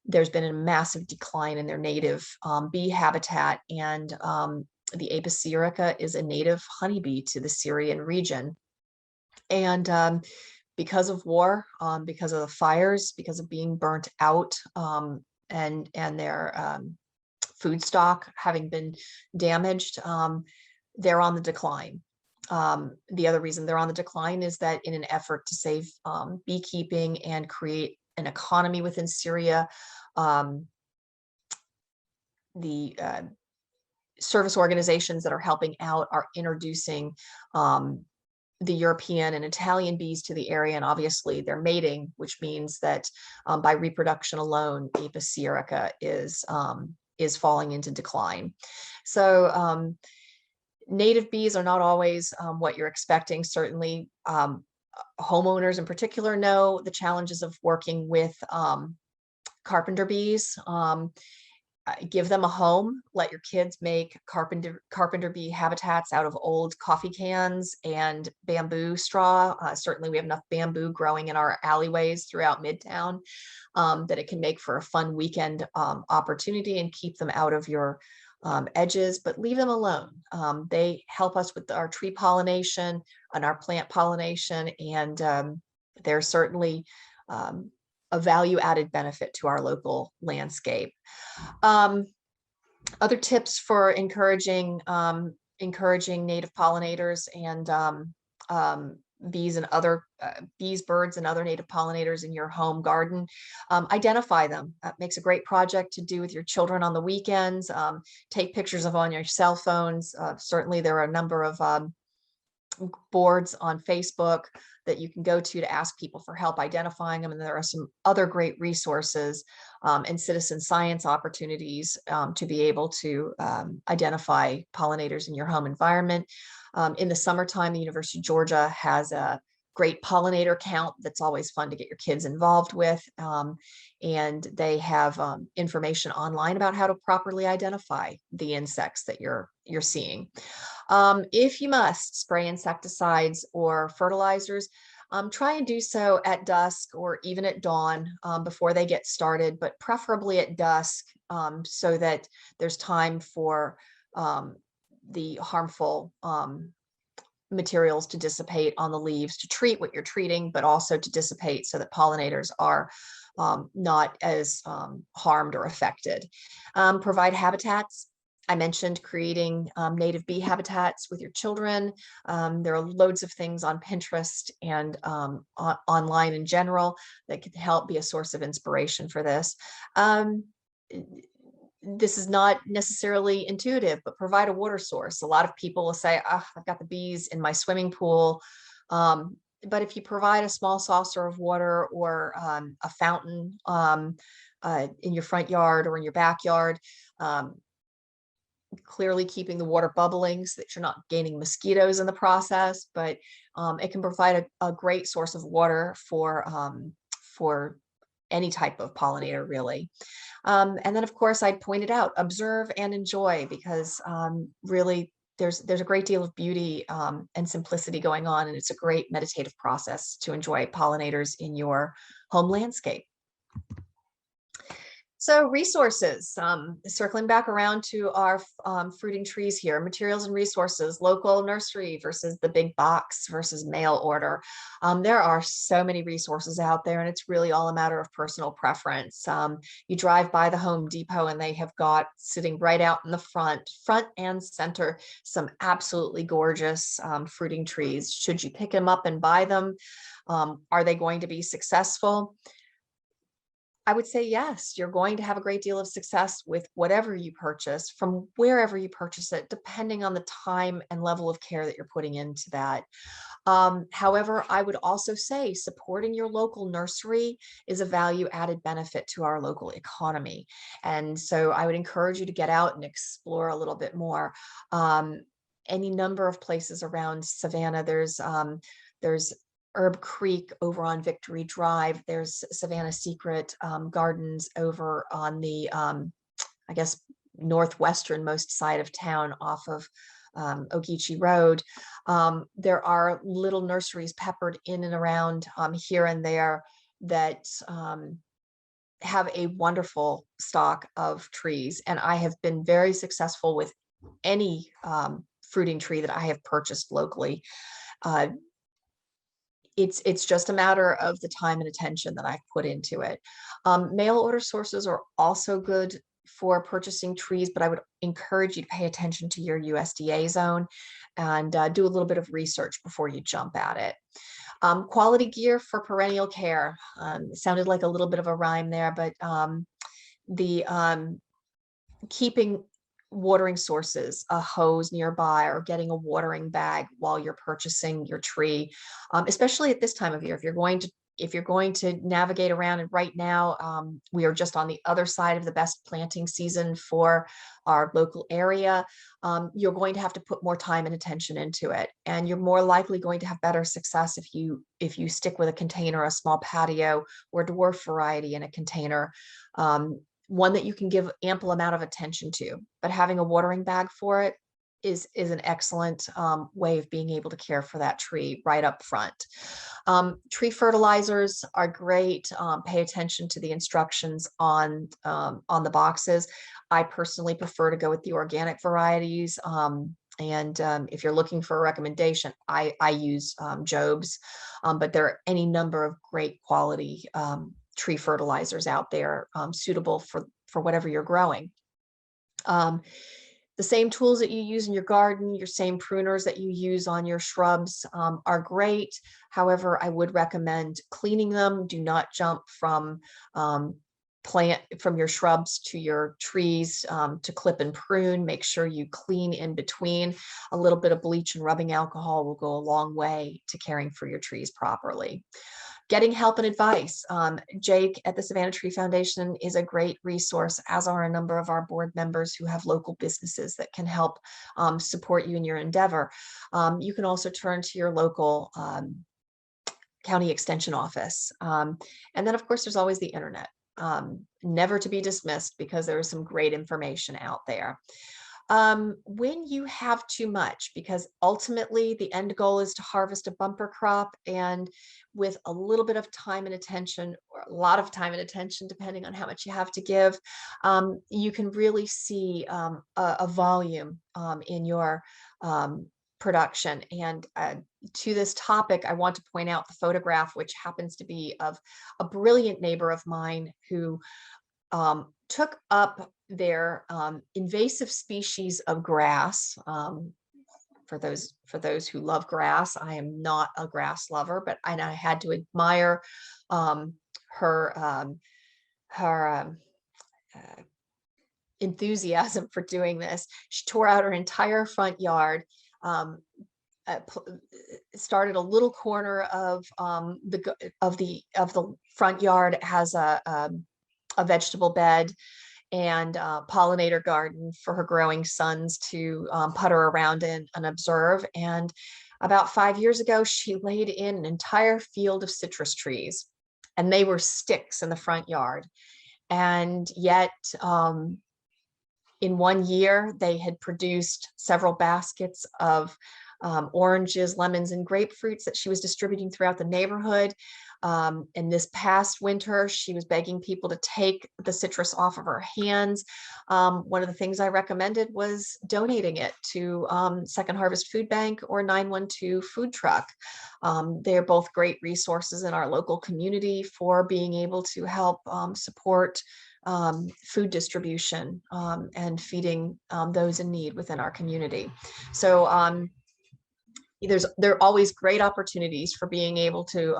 there's been a massive decline in their native bee habitat. And the Apicireca is a native honeybee to the Syrian region. And because of war, because of the fires, because of being burnt out, and their food stock having been damaged, they're on the decline. The other reason they're on the decline is that in an effort to save beekeeping and create an economy within Syria, the service organizations that are helping out are introducing the European and Italian bees to the area, and obviously they're mating, which means that by reproduction alone, Apicireca is falling into decline. So native bees are not always what you're expecting. Certainly, homeowners in particular know the challenges of working with carpenter bees. Give them a home, let your kids make carpenter bee habitats out of old coffee cans and bamboo straw. Certainly we have enough bamboo growing in our alleyways throughout Midtown that it can make for a fun weekend opportunity, and keep them out of your edges, but leave them alone. They help us with our tree pollination and our plant pollination, and they're certainly a value added benefit to our local landscape. Other tips for encouraging native pollinators and bees and other birds and other native pollinators in your home garden. Identify them. That makes a great project to do with your children on the weekends. Take pictures of on your cell phones. Certainly there are a number of boards on Facebook that you can go to ask people for help identifying them. And there are some other great resources and citizen science opportunities to be able to identify pollinators in your home environment. In the summertime, the University of Georgia has a great pollinator count that's always fun to get your kids involved with. And they have information online about how to properly identify the insects that you're seeing. If you must spray insecticides or fertilizers, try and do so at dusk or even at dawn before they get started, but preferably at dusk so that there's time for the harmful materials to dissipate on the leaves, to treat what you're treating, but also to dissipate so that pollinators are not as harmed or affected. Provide habitats. I mentioned creating native bee habitats with your children. There are loads of things on Pinterest and online in general that can help be a source of inspiration for this. This is not necessarily intuitive, but provide a water source. A lot of people will say, oh, I've got the bees in my swimming pool. But if you provide a small saucer of water or a fountain in your front yard or in your backyard, clearly keeping the water bubbling so that you're not gaining mosquitoes in the process, but it can provide a great source of water for any type of pollinator, really. And then, of course, I pointed out, observe and enjoy, because really there's a great deal of beauty and simplicity going on, and it's a great meditative process to enjoy pollinators in your home landscape. So resources, circling back around to our fruiting trees here, materials and resources, local nursery versus the big box versus mail order. There are so many resources out there, and it's really all a matter of personal preference. You drive by the Home Depot and they have got sitting right out in the front and center, some absolutely gorgeous fruiting trees. Should you pick them up and buy them? Are they going to be successful? I would say yes, you're going to have a great deal of success with whatever you purchase from wherever you purchase it, depending on the time and level of care that you're putting into that. However, I would also say supporting your local nursery is a value added benefit to our local economy. And so I would encourage you to get out and explore a little bit more. Any number of places around Savannah, there's Herb Creek over on Victory Drive. There's Savannah Secret Gardens over on the, I guess, northwesternmost side of town off of Ogeechee Road. There are little nurseries peppered in and around here and there that have a wonderful stock of trees. And I have been very successful with any fruiting tree that I have purchased locally. It's just a matter of the time and attention that I've put into it. Mail order sources are also good for purchasing trees, but I would encourage you to pay attention to your USDA zone and do a little bit of research before you jump at it. Quality gear for perennial care. It sounded like a little bit of a rhyme there, but keeping watering sources, a hose nearby, or getting a watering bag while you're purchasing your tree, especially at this time of year. If you're going to navigate around, and right now we are just on the other side of the best planting season for our local area, you're going to have to put more time and attention into it, and you're more likely going to have better success if you stick with a container, a small patio or dwarf variety in a container. One that you can give ample amount of attention to, but having a watering bag for it is an excellent way of being able to care for that tree right up front. Tree fertilizers are great. Pay attention to the instructions on the boxes. I personally prefer to go with the organic varieties. And if you're looking for a recommendation, I use Job's, but there are any number of great quality tree fertilizers out there suitable for whatever you're growing. The same tools that you use in your garden, your same pruners that you use on your shrubs are great. However, I would recommend cleaning them. Do not jump from your shrubs to your trees to clip and prune. Make sure you clean in between. A little bit of bleach and rubbing alcohol will go a long way to caring for your trees properly. Getting help and advice. Jake at the Savannah Tree Foundation is a great resource, as are a number of our board members who have local businesses that can help support you in your endeavor. You can also turn to your local county extension office. And then, of course, there's always the internet, never to be dismissed, because there is some great information out there. When you have too much, because ultimately the end goal is to harvest a bumper crop, and with a little bit of time and attention, or a lot of time and attention, depending on how much you have to give, you can really see a volume in your production. And to this topic, I want to point out the photograph, which happens to be of a brilliant neighbor of mine who took up their invasive species of grass. For those who love grass, I am not a grass lover, but I had to admire her enthusiasm for doing this. She tore out her entire front yard. Started a little corner of the front yard as a vegetable bed and pollinator garden for her growing sons to putter around in and observe. And about 5 years ago, she laid in an entire field of citrus trees, and they were sticks in the front yard. And yet in 1 year, they had produced several baskets of oranges, lemons, and grapefruits that she was distributing throughout the neighborhood. And this past winter, she was begging people to take the citrus off of her hands. One of the things I recommended was donating it to Second Harvest Food Bank or 912 Food Truck. They're both great resources in our local community for being able to help support food distribution and feeding those in need within our community. So there are always great opportunities for being able to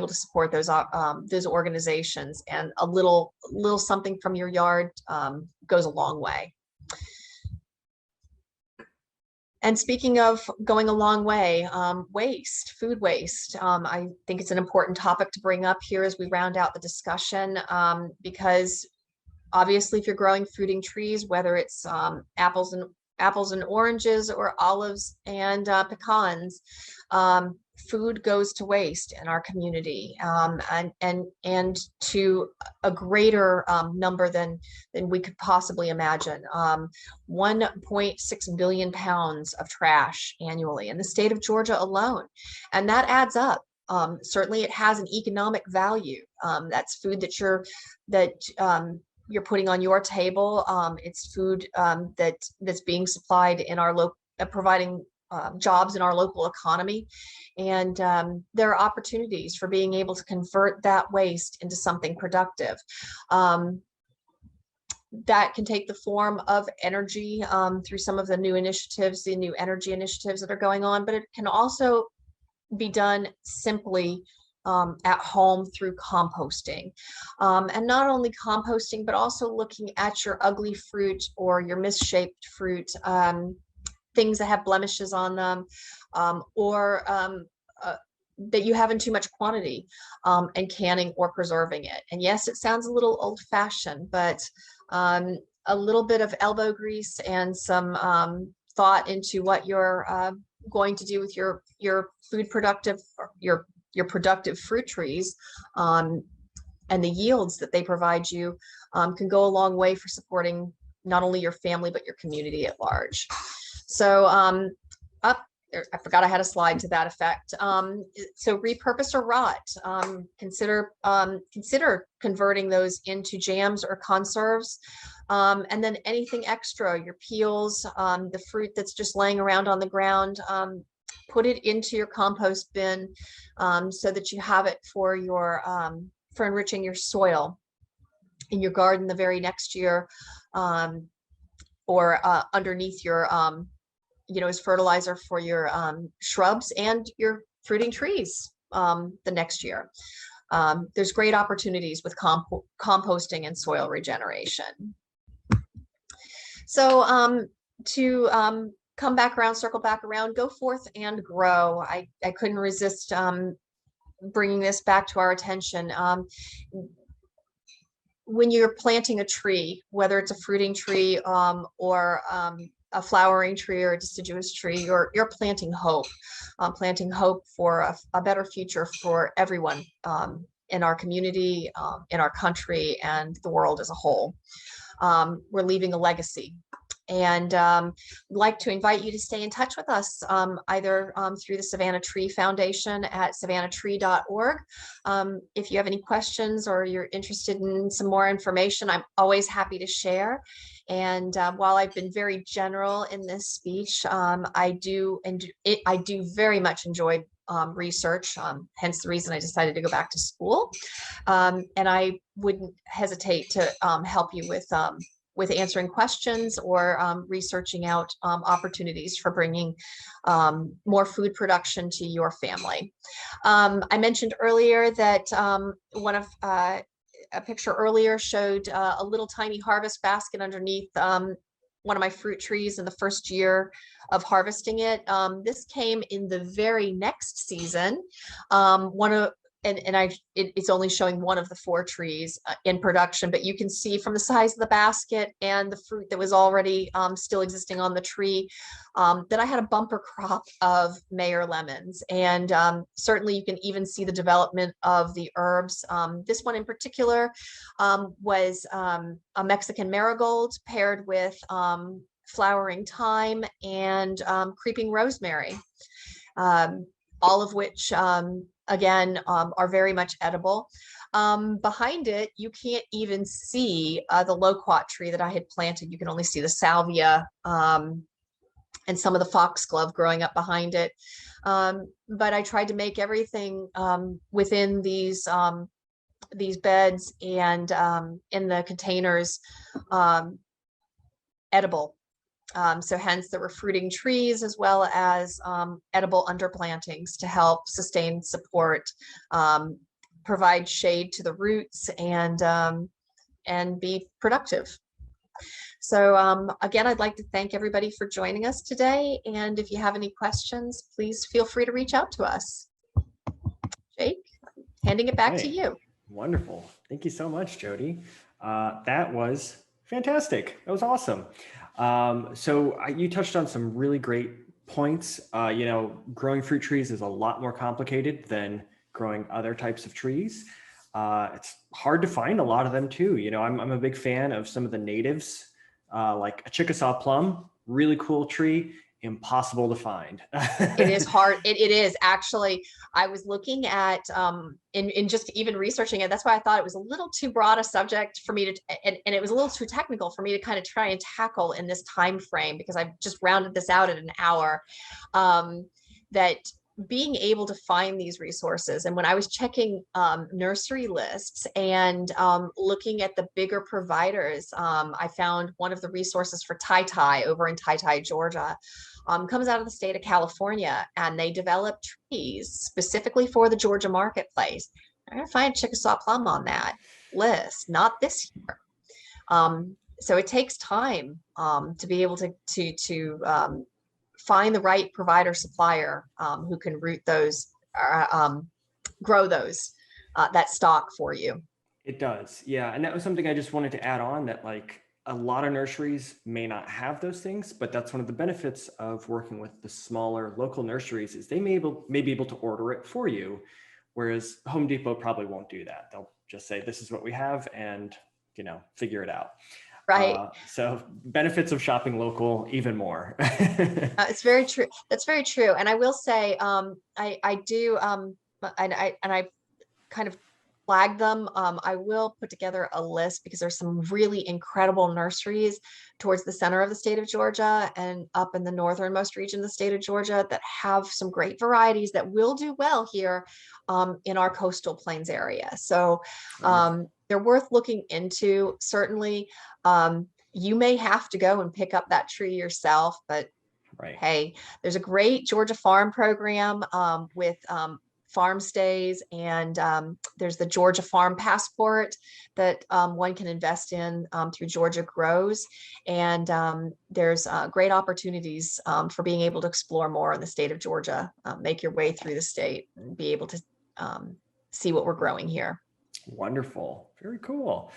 support those organizations, and a little something from your yard goes a long way. And speaking of going a long way, food waste. I think it's an important topic to bring up here as we round out the discussion, because obviously if you're growing fruiting trees, whether it's apples and oranges or olives and pecans, food goes to waste in our community, and to a greater number than we could possibly imagine. 1.6 billion pounds of trash annually in the state of Georgia alone, and that adds up. Certainly, it has an economic value. That's food that you're putting on your table. It's food that's being supplied in our providing jobs in our local economy. And there are opportunities for being able to convert that waste into something productive. That can take the form of energy through some of the new energy initiatives that are going on, but it can also be done simply at home through composting. And not only composting, but also looking at your ugly fruit or your misshaped fruit, things that have blemishes on them, or that you have in too much quantity, and canning or preserving it. And yes, it sounds a little old-fashioned, but a little bit of elbow grease and some thought into what you're going to do with your food productive, your productive fruit trees, and the yields that they provide you can go a long way for supporting not only your family, but your community at large. So I forgot I had a slide to that effect. So repurpose or rot, consider converting those into jams or conserves. And then anything extra, your peels, the fruit that's just laying around on the ground, put it into your compost bin, so that you have it for enriching your soil in your garden the very next year, or underneath your as fertilizer for your shrubs and your fruiting trees the next year. There's great opportunities with composting and soil regeneration. So to come back around, circle back around, go forth and grow. I couldn't resist bringing this back to our attention. When you're planting a tree, whether it's a fruiting tree or a flowering tree or a deciduous tree, you're planting hope for a better future for everyone in our community, in our country, and the world as a whole. We're leaving a legacy. And I'd like to invite you to stay in touch with us, either through the Savannah Tree Foundation at savannahtree.org. If you have any questions or you're interested in some more information, I'm always happy to share. And while I've been very general in this speech, I do very much enjoy research, hence the reason I decided to go back to school. And I wouldn't hesitate to help you with answering questions or researching out opportunities for bringing more food production to your family. I mentioned earlier that a picture earlier showed a little tiny harvest basket underneath one of my fruit trees in the first year of harvesting it. This came in the very next season. it's only showing one of the 4 trees in production, but you can see from the size of the basket and the fruit that was already still existing on the tree that I had a bumper crop of Mayer lemons. And certainly you can even see the development of the herbs. This one in particular was a Mexican marigold paired with flowering thyme and creeping rosemary, all of which again, are very much edible. Behind it, you can't even see the loquat tree that I had planted. You can only see the salvia and some of the foxglove growing up behind it. But I tried to make everything within these beds and in the containers edible. So hence there were fruiting trees as well as edible underplantings to help sustain, support, provide shade to the roots, and be productive. So again, I'd like to thank everybody for joining us today. And if you have any questions, please feel free to reach out to us. Jake, handing it back to you. Wonderful. Thank you so much, Jody. That was fantastic. That was awesome. So you touched on some really great points. Growing fruit trees is a lot more complicated than growing other types of trees. It's hard to find a lot of them too. I'm a big fan of some of the natives, like a Chickasaw plum, really cool tree, impossible to find. It is hard. It is actually, I was looking at, in just even researching it, that's why I thought it was a little too broad a subject for me to, and it was a little too technical for me to kind of try and tackle in this time frame, because I've just rounded this out at an hour, that being able to find these resources. And when I was checking nursery lists and looking at the bigger providers, I found one of the resources for tie over in tie, Georgia, comes out of the state of California, and they develop trees specifically for the Georgia marketplace. I'm going to find Chickasaw plum on that list, not this year. So it takes time to be able to find the right provider supplier who can root those, grow those, that stock for you. It does. Yeah. And that was something I just wanted to add on, that like a lot of nurseries may not have those things, but that's one of the benefits of working with the smaller local nurseries is they may be able to order it for you. Whereas Home Depot probably won't do that. They'll just say, this is what we have, and, figure it out. Right. So benefits of shopping local, even more. It's very true. That's very true. And I will say, I do, and I kind of flag them. I will put together a list, because there's some really incredible nurseries towards the center of the state of Georgia and up in the northernmost region of the state of Georgia that have some great varieties that will do well here in our coastal plains area. So they're worth looking into. Certainly, you may have to go and pick up that tree yourself, but hey, there's a great Georgia farm program with farm stays, and there's the Georgia Farm Passport that one can invest in through Georgia Grows, and there's great opportunities for being able to explore more in the state of Georgia, make your way through the state and be able to see what we're growing here. Wonderful. Very cool.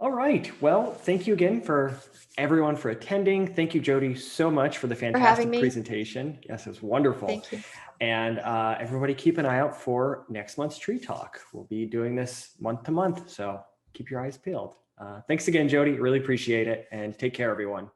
All right. Well, thank you again for everyone for attending. Thank you, Jody, so much for the fantastic presentation. Yes, it was wonderful. Thank you. And everybody keep an eye out for next month's Tree Talk. We'll be doing this month to month, so keep your eyes peeled. Thanks again, Jody. Really appreciate it. And take care, everyone.